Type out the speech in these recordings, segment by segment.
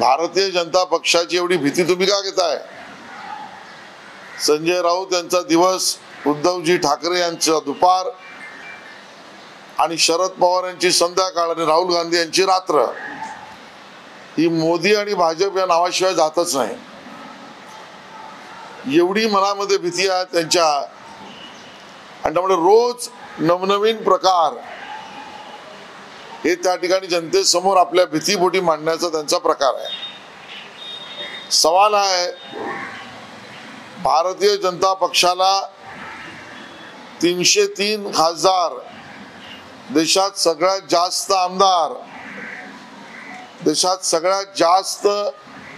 भारतीय जनता पक्षाची एवढी भीती तुम्ही का घेताय? संजय राऊत यांचा दिवस, उद्धवजी ठाकरे यांचा दुपार आणि शरद पवार यांची संध्याकाळ आणि राहुल गांधी यांची रात्र ही मोदी आणि भाजप या नावाशिवाय जातच नाही. एवढी मनामध्ये भीती आहे त्यांच्या, आणि त्यामुळे रोज नवनवीन प्रकार हे त्या ठिकाणी जनतेसमोर आपल्या भीतीपोटी मांडण्याचा त्यांचा प्रकार आहे. सवाल आहे, भारतीय जनता पक्षाला 303 खासदार, देशात सगळ्यात जास्त आमदार, देशात सगळ्यात जास्त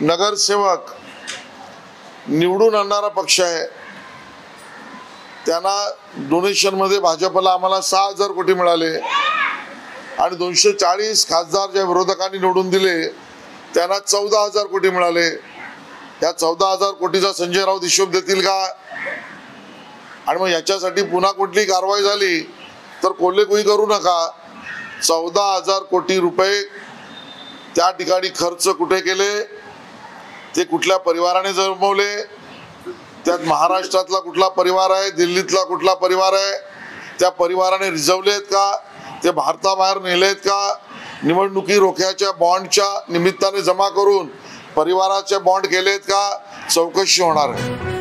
नगरसेवक निवडून आणणारा पक्ष आहे. त्यांना डोनेशन मध्ये भाजपला आम्हाला 6,000 कोटी मिळाले आणि 240 खासदार ज्या विरोधकांनी निवडून दिले त्यांना 14,000 कोटी मिळाले. या 14,000 कोटीचा संजय राऊत हिशोब देतील का? आणि मग याच्यासाठी पुन्हा कुठली कारवाई झाली तर कोल्हेकुई करू नका. 14,000 कोटी रुपये त्या ठिकाणी खर्च कुठे केले, ते कुठल्या परिवाराने जमवले, त्यात महाराष्ट्रातला कुठला परिवार आहे, दिल्लीतला कुठला परिवार आहे, त्या परिवाराने रिझवलेत का, ते भारताबाहेर नेलेत का, निवडणुकी रोख्याच्या बॉन्डच्या निमित्ताने जमा करून परिवाराचे बॉन्ड केलेत का, चौकशी होणार आहे.